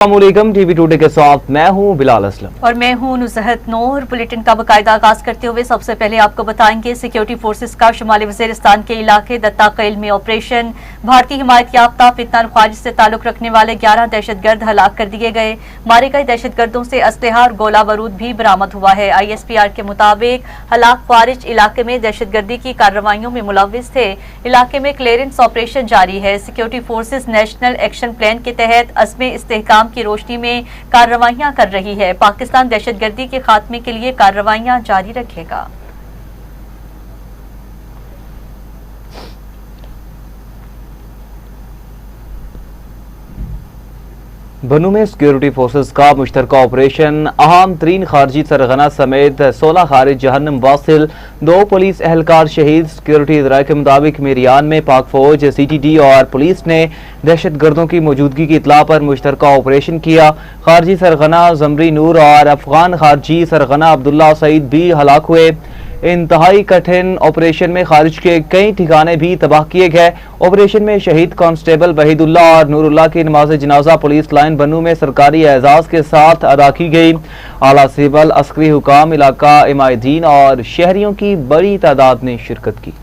अस्सलामुअलैकुम, TV today के साथ मैं हूं बिलाल असलम और मैं हूं नुज़हत नूर। बुलेटिन का बाकायदा आगाज करते हुए सबसे पहले आपको बताएंगे सिक्योरिटी फोर्सेस का शुमाली वज़ीरिस्तान के इलाके दत्ताकैल में ऑपरेशन। भारतीय हिमायत याफ्ता फितना ख्वारिज से ताल्लुक रखने वाले 11 दहशतगर्द हलाक कर दिए गए। मारे गए दहशतगर्दों से असलहा और गोला बारूद भी बरामद हुआ है। ISPR के मुताबिक हलाक ख्वारिज इलाके में दहशतगर्दी की कार्रवाइयों में मुलव्विस थे। इलाके में क्लियरेंस ऑपरेशन जारी है। Security forces national action plan के तहत अज़्म इस्तेहकाम की रोशनी में कार्रवाइयां कर रही है। पाकिस्तान दहशतगर्दी के खात्मे के लिए कार्रवाइयां जारी रखेगा। बनू में सिक्योरिटी फोर्सेस का मुश्तरका ऑपरेशन अहम तरीन खारजी सरगना समेत 16 खारिज जहन्नम वासिल 2 पुलिस एहलकार शहीद। सिक्योरिटी इदारे के मुताबिक मेरियान में पाक फौज, CTD और पुलिस ने दहशत गर्दों की मौजूदगी की इतला पर मुश्तरका ऑपरेशन किया। खारजी सरगना जमरी नूर और अफगान खारजी सरगना अब्दुल्ला सईद भी हलाक हुए। इंतहाई कठिन ऑपरेशन में खारिज के कई ठिकाने भी तबाह किए गए। ऑपरेशन में शहीद कांस्टेबल वहीदुल्ला और नूरुल्लाह की नमाज जनाजा पुलिस लाइन बनू में सरकारी एजाज के साथ अदा की गई। आला सिविल अस्करी हुकाम, इलाका इमायदीन और शहरियों की बड़ी तादाद ने शिरकत की।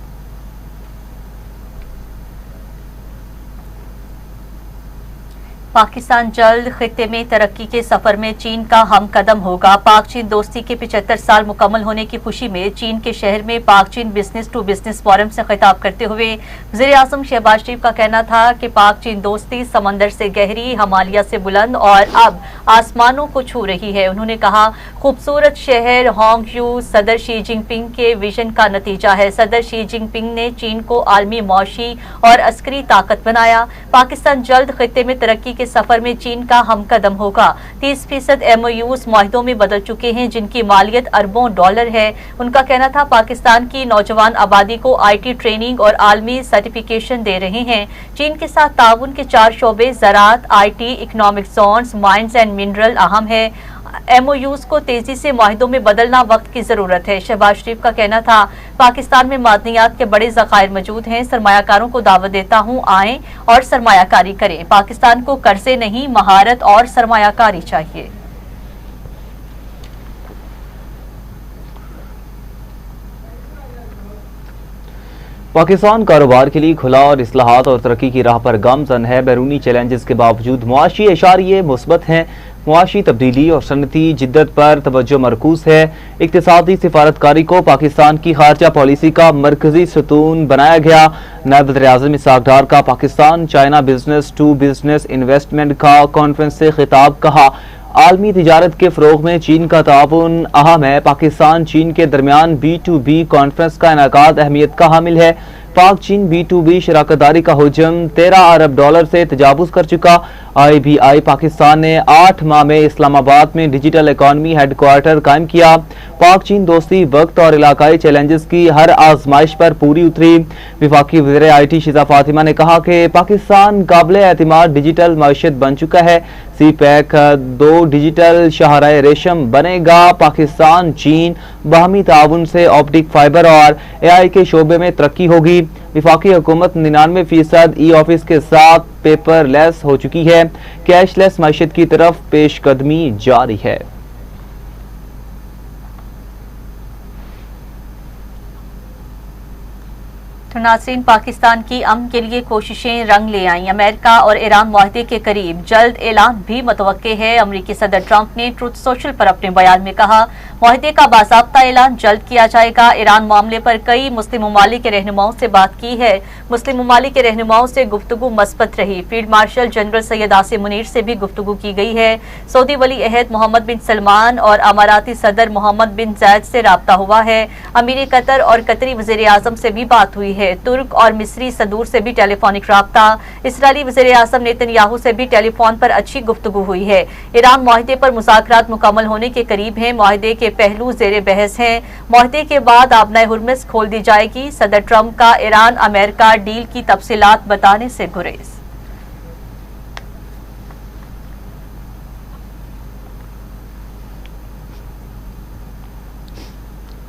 पाकिस्तान जल्द खित्ते में तरक्की के सफर में चीन का हम कदम होगा। पाक चीन दोस्ती के 75 साल मुकम्मल होने की खुशी में चीन के शहर में पाक चीन बिजनेस टू बिजनेस फोरम से खिताब करते हुए वज़ीर आज़म शहबाज शरीफ का कहना था कि पाक चीन दोस्ती समंदर से गहरी, हिमालय से बुलंद और अब आसमानों को छू रही है। उन्होंने कहा, खूबसूरत शहर होंगजू सदर शी जिनपिंग के विजन का नतीजा है। सदर शी जिनपिंग ने चीन को आलमी मौशी और अस्करी ताकत बनाया। पाकिस्तान जल्द खित्ते में तरक्की के सफर में चीन का हम कदम होगा। 30% MOUs मुआहदों में बदल चुके हैं जिनकी मालियत अरबों डॉलर है। उनका कहना था, पाकिस्तान की नौजवान आबादी को IT ट्रेनिंग और आलमी सर्टिफिकेशन दे रहे हैं। चीन के साथ ताउन के 4 शोबे ज़राअत, IT, economic zones, mines and mineral अहम है। MOUs को तेजी से मुआहिदों में बदलना वक्त की जरूरत है। शहबाज शरीफ का कहना था, पाकिस्तान में मादनियात के बड़े ज़खायर मौजूद हैं। सरमायाकारों को दावत देता हूं, आएं और सरमायाकारी करें। पाकिस्तान को कर्जे नहीं, महारत और सरमायाकारी चाहिए। पाकिस्तान कारोबार के लिए खुला और इस्लाहात और तरक्की की राह पर गामजन है। बैरूनी चैलेंजेस के बावजूद मुआशी इशारे मुस्बत हैं। मुआशी तब्दीली और सनती जिद्दत पर तवज्जो मरकूज है। इक्तिसादी सिफारतकारी को पाकिस्तान की खारजा पॉलिसी का मरकजी सतून बनाया गया। नायब वज़ीर-ए-आज़म इसहाक डार का Pakistan China business to business investment का कॉन्फ्रेंस से खिताब। कहा, आलमी तिजारत के फ़रोग़ में चीन का ताउन अहम है। पाकिस्तान चीन के दरमियान B2B कॉन्फ्रेंस का इनेकाद अहमियत का हामिल है। पाक चीन B2B शराकतदारी का हुजम $13 अरब से तजावुज़ कर चुका। IBI पाकिस्तान ने 8 माह में इस्लामाबाद में डिजिटल इकॉनमी हेडक्वार्टर कायम किया। पाक चीन दोस्ती वक्त और इलाकाई चैलेंजेस की हर आजमाइश पर पूरी उतरी। वफाकी वज़ीर IT शिजा फातिमा ने कहा कि पाकिस्तान काबिल एतमाद डिजिटल मईशत बन चुका है। CPEC 2 डिजिटल शाहराए रेशम बनेगा। पाकिस्तान चीन बाहमी ताउन से ऑप्टिक फाइबर और AI के शोबे में तरक्की होगी। वफाकी हुकूमत 99% E-ऑफिस के साथ पेपर लेस हो चुकी है। कैशलेस मईशत की तरफ पेशकदमी जारी है। तो नाज़रीन, पाकिस्तान की अमन के लिए कोशिशें रंग ले आईं। अमेरिका और ईरान मुआहदे के करीब, जल्द ऐलान भी मुतवक्के है। अमरीकी सदर ट्रंप ने ट्रुथ सोशल पर अपने बयान में कहा, मुआहदे का बाज़ाब्ता ऐलान जल्द किया जाएगा। ईरान मामले पर कई मुस्लिम ममालिक के रहनुमाओं से बात की है। मुस्लिम ममालिक के रहनुमाओं से गुफ्तगू मस्बत रही। Field marshal general Syed Asim Munir से भी गुफ्तगू की गई है। सऊदी वली अहद मोहम्मद बिन सलमान और अमाराती सदर मोहम्मद बिन जायद से राब्ता हुआ है। अमीर कतर और कतरी वज़ीर-ए-आज़म से भी बात हुई है। तुर्क और मिस्री सदूर से भी टेलीफोनिक राब्ता। इसराइली वज़ीर-ए-आज़म नेतन्याहू से भी टेलीफोन पर अच्छी गुफ्तगू हुई है। ईरान मुआहदे पर मुज़ाकरात मुकम्मल होने के करीब हैं। मुआहदे के पहलू ज़ेरे बहस हैं। मुआहदे के बाद आबनाए हुर्मुज़ खोल दी जाएगी। सदर ट्रंप का ईरान अमेरिका डील की तफसीलात बताने से गुरेज।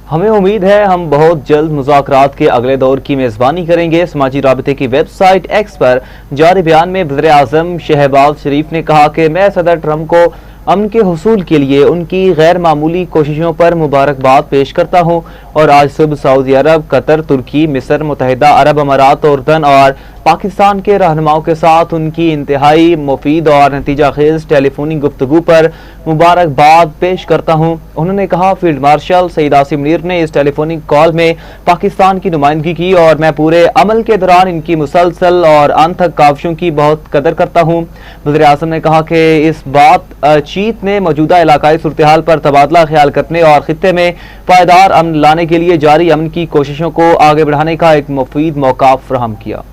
हमें उम्मीद है हम बहुत जल्द मुज़ाकरात के अगले दौर की मेज़बानी करेंगे। समाजी राबते की वेबसाइट एक्स पर जारी बयान में वज़ीर आज़म शहबाज शरीफ ने कहा कि मैं सदर ट्रंप को अमन के हुसूल के लिए उनकी गैर मामूली कोशिशों पर मुबारकबाद पेश करता हूँ और आज सुबह सऊदी अरब, कतर, तुर्की, मिस्र, मुत्तहिदा अरब अमारात, उर्दन और पाकिस्तान के रहनुमाओं के साथ उनकी इंतहाई मुफीद और नतीजा खेज टेलीफोनिक गुफ्तगू पर मुबारकबाद पेश करता हूँ। उन्होंने कहा फील्ड मार्शल सईद आसिम मुनीर ने इस टेलीफोनिक कॉल में पाकिस्तान की नुमाइंदगी की और मैं पूरे अमल के दौरान इनकी मुसलसल और अनथक काविशों की बहुत कदर करता हूँ। वज़ीर आज़म ने कहा कि इस बातचीत ने मौजूदा इलाकाई सूरत हाल पर तबादला ख्याल करने और खित्ते में पायदार अमन लाने के लिए जारी अमन की कोशिशों को आगे बढ़ाने का एक मुफीद मौका फराहम किया।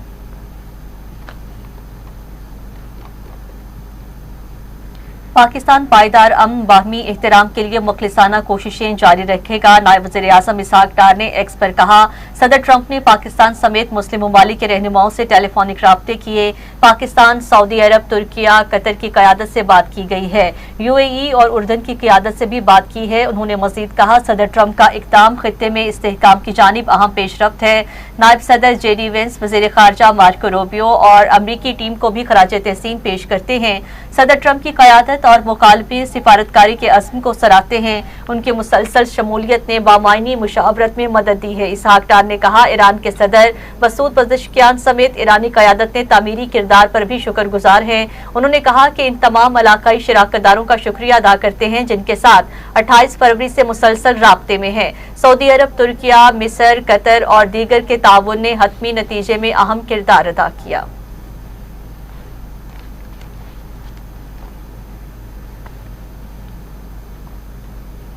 पाकिस्तान पायदार अमन बाहमी एहतराम के लिए मुखलिसाना कोशिशें जारी रखेगा। नायब वज़ीर आज़म इसहाक डार ने एक्स पर कहा सदर ट्रंप ने पाकिस्तान समेत मुस्लिम ममालिक के रहनुमाओं से टेलीफोनिक राब्ते किए। पाकिस्तान, सऊदी अरब, तुर्किया, कतर की क़यादत से बात की गई है। UAE और उर्दन की क़यादत से भी बात की है। उन्होंने मजीद कहा सदर ट्रंप का इक़दाम खित्ते में इस्तेहकाम की जानिब अहम पेशरफ्त है। नायब सदर JD वेंस वज़ीर ख़ारजा मार्को रूबियो और अमरीकी टीम को भी खराज तहसीन पेश करते हैं। सदर ट्रंप की क़यादत और मुखालफी सिफारतकारी के अज़्म को सराहते हैं। उनकी मुसलसल शमूलियत ने बामायनी मुशावरत में मदद दी है। इसहाक डार ने कहा ईरान के सदर मसूद पज़ेश्कियान समेत ईरानी क़यादत ने तामीरी किरदार पर भी शुक्रगुजार हैं। उन्होंने कहा कि इन तमाम इलाकाई शराकतदारों का शुक्रिया अदा करते हैं जिनके साथ 28 फरवरी से मुसलसल राब्ते में है। सऊदी अरब, तुर्किया, मिस्र, कतर और दीगर के ताउन ने हतमी नतीजे में अहम किरदार अदा किया।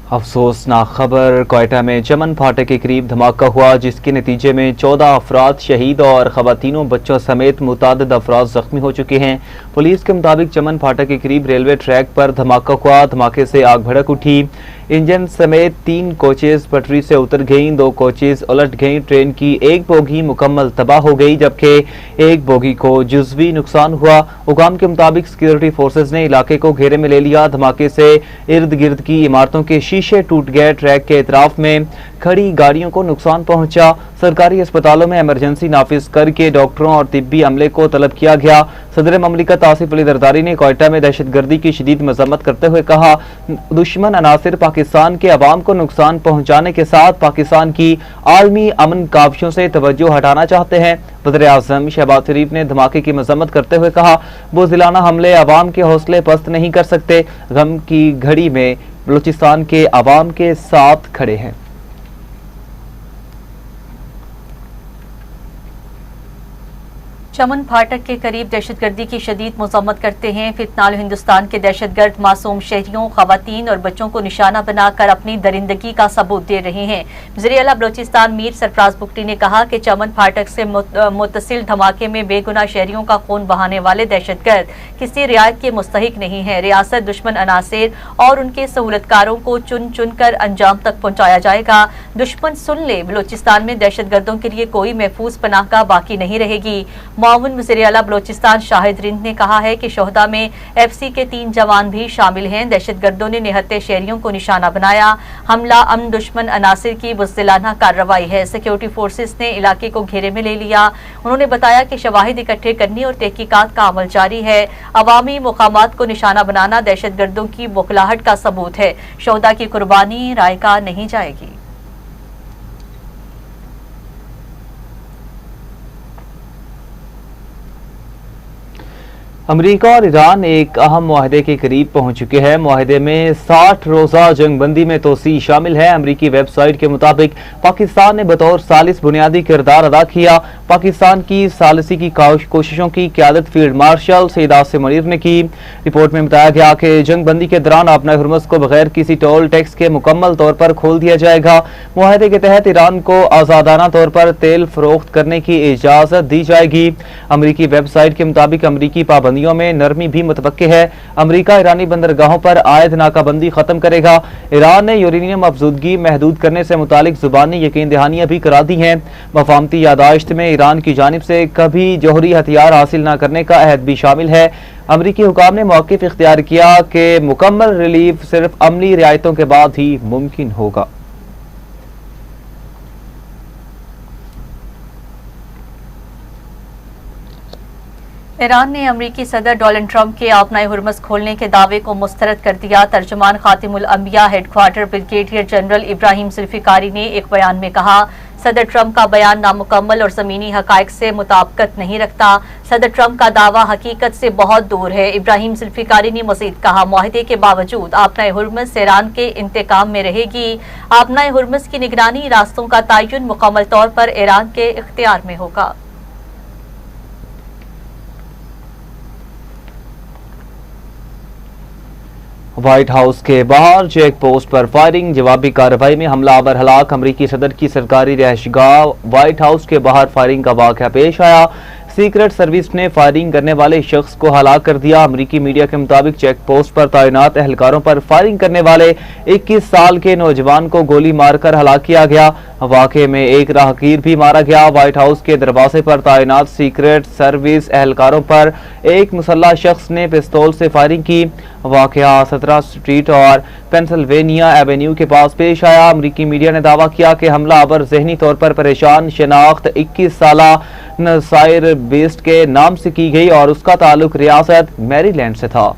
अफसोसनाक खबर, क्वेटा में चमन फाटक के करीब धमाका हुआ जिसके नतीजे में 14 अफराद शहीद और खवातीनों, बच्चों समेत मुतादिद अफराद जख्मी हो चुके हैं। पुलिस के मुताबिक चमन फाटक के करीब रेलवे ट्रैक पर धमाका हुआ। धमाके से आग भड़क उठी। इंजन समेत 3 कोचेज पटरी से उतर गईं, 2 कोचेज उलट गईं। ट्रेन की एक बोगी मुकम्मल तबाह हो गई जबकि एक बोगी को जुज़वी नुकसान हुआ। हुकाम के मुताबिक सिक्योरिटी फोर्सेज ने इलाके को घेरे में ले लिया। धमाके से इर्द गिर्द की इमारतों के शीशे टूट गए। ट्रैक के इतराफ में खड़ी गाड़ियों को नुकसान पहुंचा। सरकारी अस्पतालों में इमरजेंसी नाफिज करके डॉक्टरों और तिब्बी अमले को तलब किया गया। सदर ममलिकत आसिफ अली जरदारी ने क्वेटा में दहशतगर्दी की शदीद मजम्मत करते हुए कहा दुश्मन अनासिर पाकिस्तान के अवाम को नुकसान पहुंचाने के साथ पाकिस्तान की आलमी अमन काविशों से तवज्जो हटाना चाहते हैं। वज़ीर आज़म शहबाज शरीफ ने धमाके की मजम्मत करते हुए कहा बुज़दिलाना हमले अवाम के हौसले पस्त नहीं कर सकते। गम की घड़ी में बलूचिस्तान के अवाम के साथ खड़े हैं। चमन फाटक के करीब दहशतगर्दी की शदीद मजम्मत करते हैं। फितनाल हिंदुस्तान के दहशतगर्द मासूम शहरियों, खवातीन और बच्चों को निशाना बनाकर अपनी दरिंदगी का सबूत दे रहे हैं। वज़ीर आला बलूचिस्तान मीर सरफराज बुगटी ने कहा कि चमन फाटक से मुत्तसिल धमाके में बेगुनाह शहरियों का खून बहाने वाले दहशतगर्द किसी रियायत के मुस्तहिक नहीं है। रियासत दुश्मन अनासिर और उनके सहूलतकारों को चुन चुन कर अंजाम तक पहुंचाया जाएगा। दुश्मन सुन ले, बलूचिस्तान में दहशतगर्दों के लिए कोई महफूज पनाहगाह बाकी नहीं रहेगी। मुआविन वज़ीर आला बलूचिस्तान शाहिद रिंद ने कहा है कि शोहदा में FC के 3 जवान भी शामिल हैं। दहशतगर्दों ने निहत्ते शहरियों को निशाना बनाया। हमला अमन दुश्मन अनासिर की बुज़दिलाना कार्रवाई है। सिक्योरिटी फोर्सेस ने इलाके को घेरे में ले लिया। उन्होंने बताया कि शवाहिद इकट्ठे करने और तहकीकात का अमल जारी है। अवामी मुकामात को निशाना बनाना दहशतगर्दों की बौखलाहट का सबूत है। शोहदा की कुर्बानी रायका नहीं जाएगी। अमेरिका और ईरान एक अहम मुआहदे के करीब पहुंच चुके हैं। मुआहदे में 60 रोज़ा जंगबंदी में तोसी शामिल है। अमेरिकी वेबसाइट के मुताबिक पाकिस्तान ने बतौर सालिस बुनियादी किरदार अदा किया। पाकिस्तान की सालिसी की कोशिशों की क़यादत फील्ड मार्शल सईद आसिम मुनीर ने की। रिपोर्ट में बताया गया कि जंगबंदी के दौरान अपना हुर्मुज़ को बगैर किसी टोल टैक्स के मुकम्मल तौर पर खोल दिया जाएगा। मुआहदे के तहत ईरान को आज़ादाना तौर पर तेल फरोख्त करने की इजाज़त दी जाएगी। अमेरिकी वेबसाइट के मुताबिक अमेरिकी पाबंदी में नरमी भी मुतवक्के है। अमेरिका ईरानी बंदरगाहों पर आयद नाकाबंदी खत्म करेगा। ईरान ने यूरेनियम अफजूदगी महदूद करने से मुतालिक जुबानी यकीन दहानियां भी करा दी हैं। मफाहमती यादाश्त में ईरान की जानिब से कभी जौहरी हथियार हासिल न करने का अहद भी शामिल है। अमेरिकी हुकाम ने मौक़िफ़ इख्तियार किया कि मुकम्मल रिलीफ सिर्फ अमली रियायतों के बाद ही मुमकिन होगा। ईरान ने अमरीकी सदर डोनाल्ड ट्रंप के अपना हुर्मस खोलने के दावे को मुस्तरद कर दिया। तर्जुमान खातिमुल अंबिया हेडक्वार्टर ब्रिगेडियर जनरल इब्राहिम जुल्फिकारी ने एक बयान में कहा, सदर ट्रंप का बयान नामुकम्मल और ज़मीनी हक़ाइक़ से मुताबिकत नहीं रखता। सदर ट्रंप का दावा हकीकत से बहुत दूर है। इब्राहिम जुल्फिकारी ने मज़ीद कहा, मुआहदे के बावजूद अपना हुर्मस ईरान के इंतकाम में रहेगी। अपना हुर्मस की निगरानी रास्तों का तयन मुकम्मल तौर पर ईरान के इख्तियार में होगा। व्हाइट हाउस के बाहर चेक पोस्ट पर फायरिंग, जवाबी कार्रवाई में हमलावर हलाक। अमरीकी सदर की सरकारी रिहाइशगाह व्हाइट हाउस के बाहर फायरिंग का वाक़या पेश आया। सीक्रेट सर्विस ने फायरिंग करने वाले शख्स को हलाक कर दिया। अमरीकी मीडिया के मुताबिक चेक पोस्ट पर तैनात एहलकारों पर फायरिंग करने वाले 21 साल के नौजवान को गोली मारकर हलाक किया गया। वाक़े में एक राहगीर भी मारा गया। व्हाइट हाउस के दरवाजे पर तैनात सीक्रेट सर्विस एहलकारों पर एक मुसल्लह शख्स ने पिस्तौल से फायरिंग की। वाक़या 17 स्ट्रीट और पेंसिल्वेनिया एवेन्यू के पास पेश आया। अमरीकी मीडिया ने दावा किया कि हमलावर ज़हनी तौर पर परेशान शनाख्त 21 साला नसायर बेस्ट के नाम से की गई और उसका ताल्लुक रियासत मैरीलैंड से था।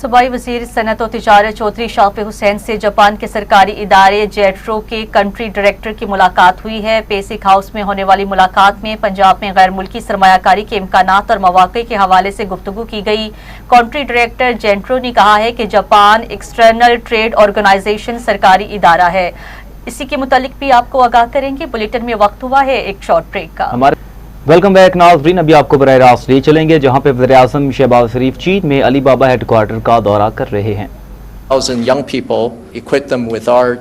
सूबाई वज़ीर सनअत और तिजारत चौधरी शाफी हुसैन से जापान के सरकारी इदारे जेट्रो के कंट्री डायरेक्टर की मुलाकात हुई है। पेसिक हाउस में होने वाली मुलाकात में पंजाब में गैर मुल्की सरमायाकारी के इम्कानात और मौक़े के हवाले से गुफ्तगू की गई। कंट्री डायरेक्टर जेट्रो ने कहा है कि जापान एक्सटर्नल ट्रेड ऑर्गेनाइजेशन सरकारी इदारा है। इसी के मुतालिक भी आपको आगाह करेंगे। बुलेटिन में वक्त हुआ है एक शॉर्ट ब्रेक का। वेलकम बैक नाज़रीन, अभी आपको बराह रास्त ले चलेंगे जहां पे वज़ीर-ए-आज़म शहबाज शरीफ चीन में अली बाबा हेडक्वार्टर का दौरा कर रहे हैं। Young people, equip them with our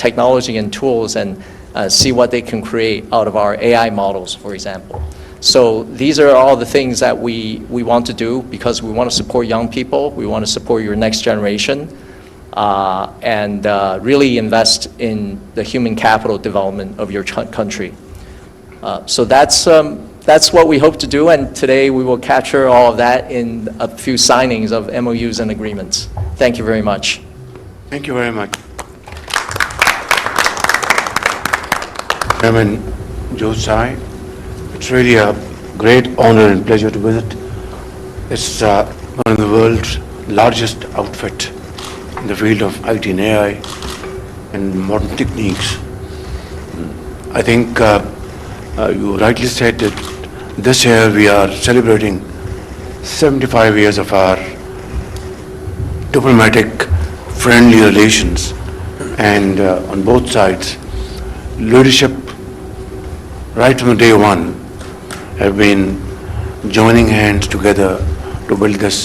technology and tools and see what they can create out of our AI models, for example. So these are all the things that we want to do because we want to support young people, we want to support your next generation, and really invest in the human capital development of your country. So that's what we hope to do, and today we will capture all of that in a few signings of MOUs and agreements. Thank you very much. Thank you very much. Chairman Joe Tsai, it's really a great honor and pleasure to visit. It's one of the world's largest outfit in the field of IT and AI and modern techniques. I think you rightly said that this year we are celebrating 75 years of our diplomatic friendly relations, and on both sides leadership right from day one have been joining hands together to build this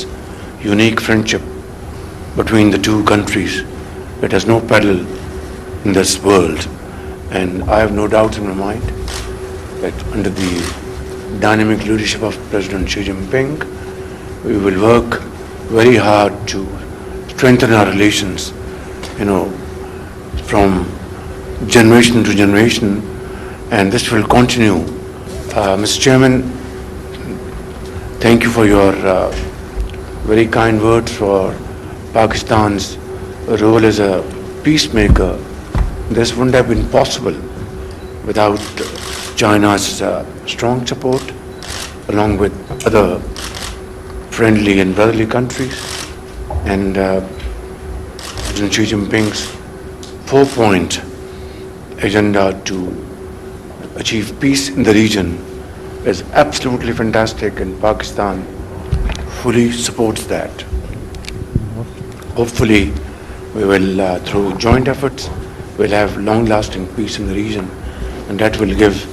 unique friendship between the two countries that has no parallel in this world. And I have no doubts in my mind that under the dynamic leadership of President Xi Jinping, we will work very hard to strengthen our relations, from generation to generation, and this will continue. Mr. Chairman, thank you for your very kind words for Pakistan's role as a peacemaker. This wouldn't have been possible without China's strong support, along with other friendly and brotherly countries, and President Xi Jinping's 4-point agenda to achieve peace in the region is absolutely fantastic, and Pakistan fully supports that. Hopefully, we will, through joint efforts, we'll have long-lasting peace in the region, and that will give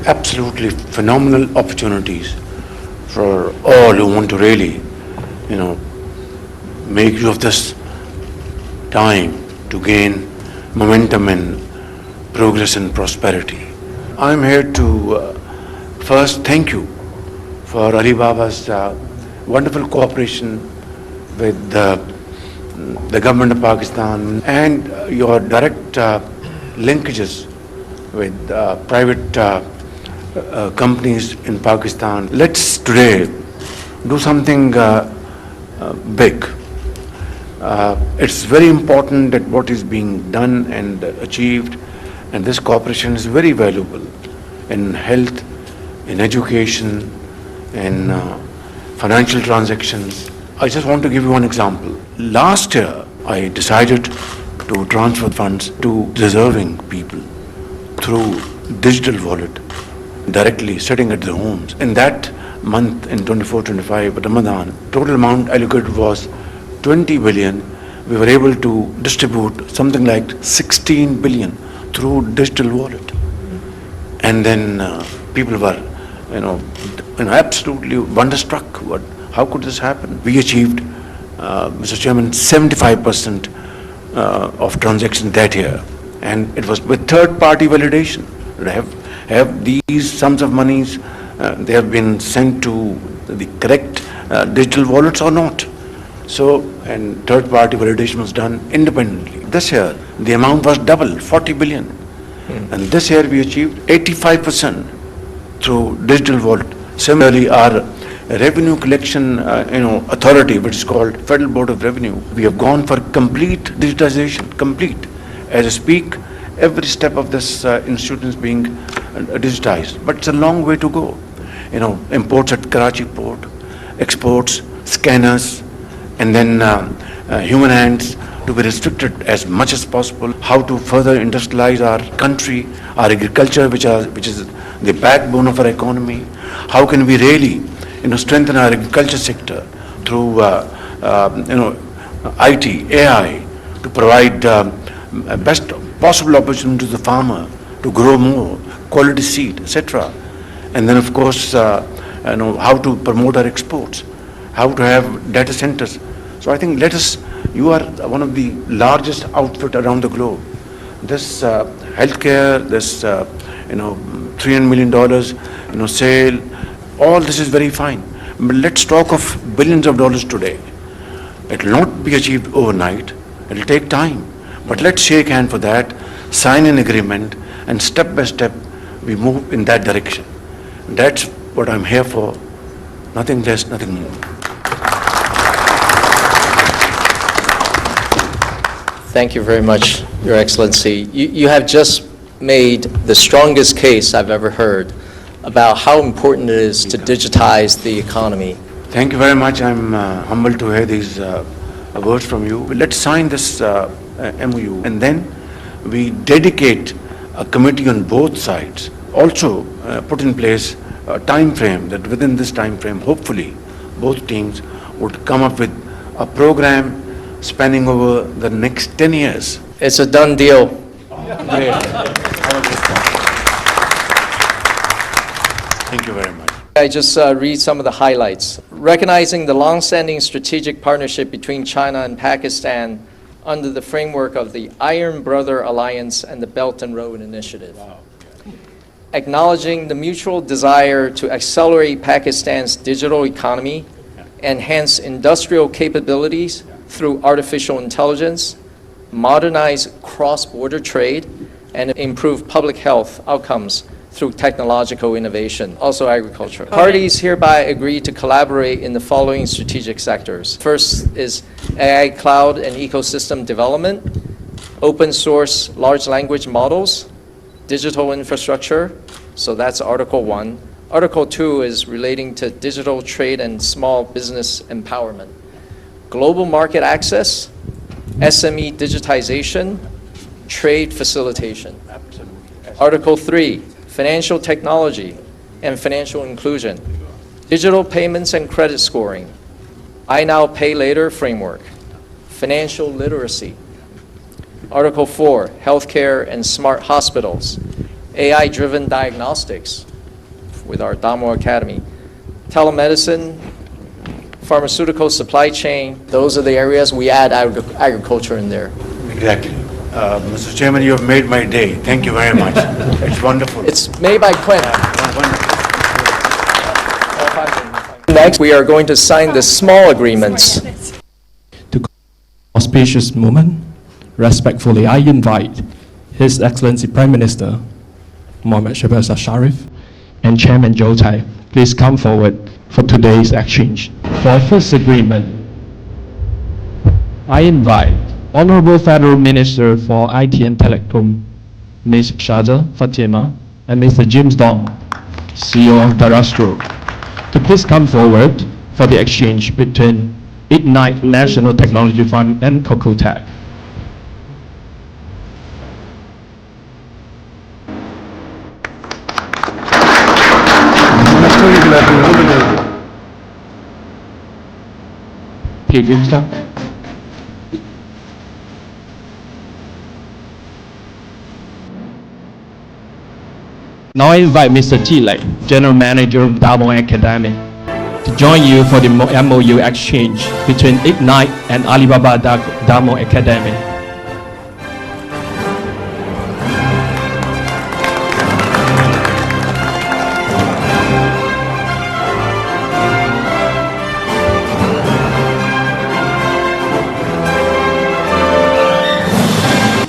absolutely phenomenal opportunities for all who want to really, make use of this time to gain momentum and progress and prosperity. I'm here to first thank you for Alibaba's wonderful cooperation with the government of Pakistan and your direct linkages with private companies in Pakistan. Let's today do something big. It's very important that what is being done and achieved And this cooperation is very valuable in health, in education, in financial transactions. I just want to give you one example. Last year, I decided to transfer funds to deserving people through digital wallet, directly sitting at their homes. In that month, in 24-25 Ramadan, total amount allocated was 20 billion. We were able to distribute something like 16 billion through digital wallet. And then people were, absolutely wonderstruck. How could this happen? We achieved, Mr. Chairman, 75% of transactions that year, and it was with third-party validation. Have these sums of monies, they have been sent to the correct digital wallets or not? So, and third-party validation was done independently. This year, the amount was double, 40 billion. And this year we achieved 85% through digital wallet. Similarly, our revenue collection authority, which is called Federal Board of Revenue, we have gone for complete digitization, complete. As I speak, every step of this institution is being digitized, but it's a long way to go. Imports at Karachi port, exports, scanners, and then human hands to be restricted as much as possible. How to further industrialize our country, our agriculture, which is the backbone of our economy. How can we really strengthen our agriculture sector through IT, AI, to provide best possible opportunity to the farmer to grow more, quality seed, etc. And then, of course, how to promote our exports, how to have data centers. So I think you are one of the largest outfit around the globe. This healthcare, this $300 million sale, all this is very fine. But let's talk of billions of dollars today. It will not be achieved overnight. It will take time. But let's shake hands for that, sign an agreement, and step by step we move in that direction. That's what I'm here for. Nothing less, nothing more. Thank you very much, Your Excellency. You have just made the strongest case I've ever heard about how important it is to digitize the economy. Thank you very much. I'm humbled to hear these words from you. Let's sign this MOU, and then we dedicate a committee on both sides. Also put in place a time frame that within this time frame, hopefully, both teams would come up with a program spanning over the next 10 years. It's a done deal. Great. Thank you very much. I just read some of the highlights. Recognizing the long-standing strategic partnership between China and Pakistan under the framework of the Iron Brother Alliance and the Belt and Road Initiative. Wow. Acknowledging the mutual desire to accelerate Pakistan's digital economy, enhance industrial capabilities through artificial intelligence, modernize cross-border trade, and improve public health outcomes through technological innovation, also agriculture. Parties hereby agree to collaborate in the following strategic sectors. First is AI cloud and ecosystem development, open source large language models, digital infrastructure, so that's Article 1. Article 2 is relating to digital trade and small business empowerment. Global market access, SME digitization, trade facilitation. Absolutely. Article 3, financial technology and financial inclusion, digital payments and credit scoring, I now pay later framework, financial literacy. Article 4, healthcare and smart hospitals, AI-driven diagnostics with our Damo Academy, telemedicine, pharmaceutical supply chain. Those are the areas we add agriculture in there. Exactly. Mr. Chairman, you have made my day. Thank you very much. It's wonderful. It's made by Quinn. Next, we are going to sign the small agreements. To auspicious moment, respectfully, I invite His Excellency Prime Minister Mohammad Shehbaz Sharif and Chairman Zhou Tai, please come forward for today's exchange. For our first agreement, I invite Honorable Federal Minister for IT and Telecom, Ms. Shada Fatima, and Mr. James Dong, CEO of Daras Group, to please come forward for the exchange between Ignite National Technology Fund and Cocotech. Now I invite Mr. Ji Lei, General Manager of Damo Academy, to join you for the MOU exchange between Ignite and Alibaba Damo Academy.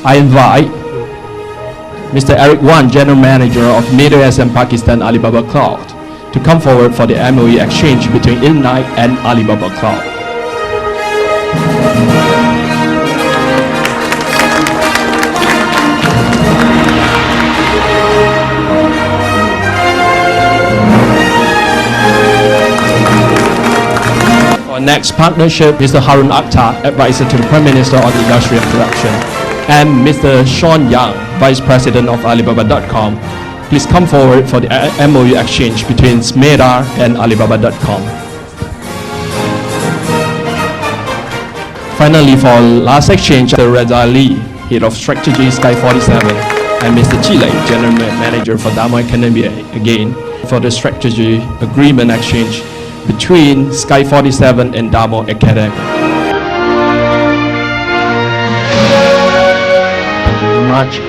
I invite Mr. Eric Wan, General Manager of Middle East and Pakistan Alibaba Cloud, to come forward for the MOE exchange between Ignite and Alibaba Cloud. Our next partnership, Mr. Harun Akhtar, Advisor to the Prime Minister on Industry and Production, and Mr. Sean Yang, Vice President of Alibaba.com. Please come forward for the MOU exchange between Smedar and Alibaba.com. Finally, for our last exchange, Mr. Reza Lee, Head of Strategy, Sky47, and Mr. Chile, General Manager for Damo Academy, again, for the strategy agreement exchange between Sky47 and Damo Academy. Much.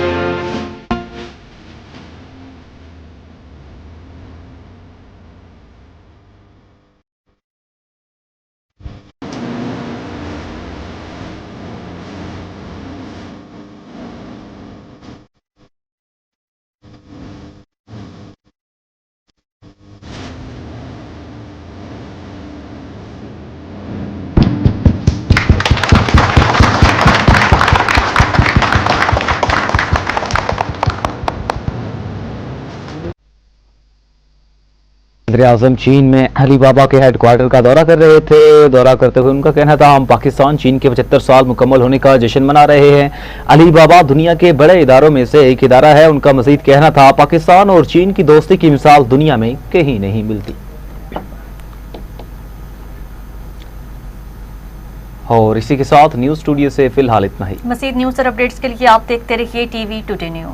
वज़ीर-ए-आज़म चीन में Alibaba के headquarter का दौरा कर रहे थे। दौरा करते हुए उनका कहना था, हम पाकिस्तान चीन के 75 साल मुकम्मल होने का जश्न मना रहे हैं। अलीबाबा दुनिया के बड़े इदारों में से एक इदारा है। उनका मज़ीद कहना था, पाकिस्तान और चीन की दोस्ती की मिसाल दुनिया में कहीं नहीं मिलती। और इसी के साथ न्यूज़ स्टूडियो से फिलहाल इतना ही। मज़ीद न्यूज़ और अपडेट्स के लिए आप देखते रहिए TV टुडे न्यूज़।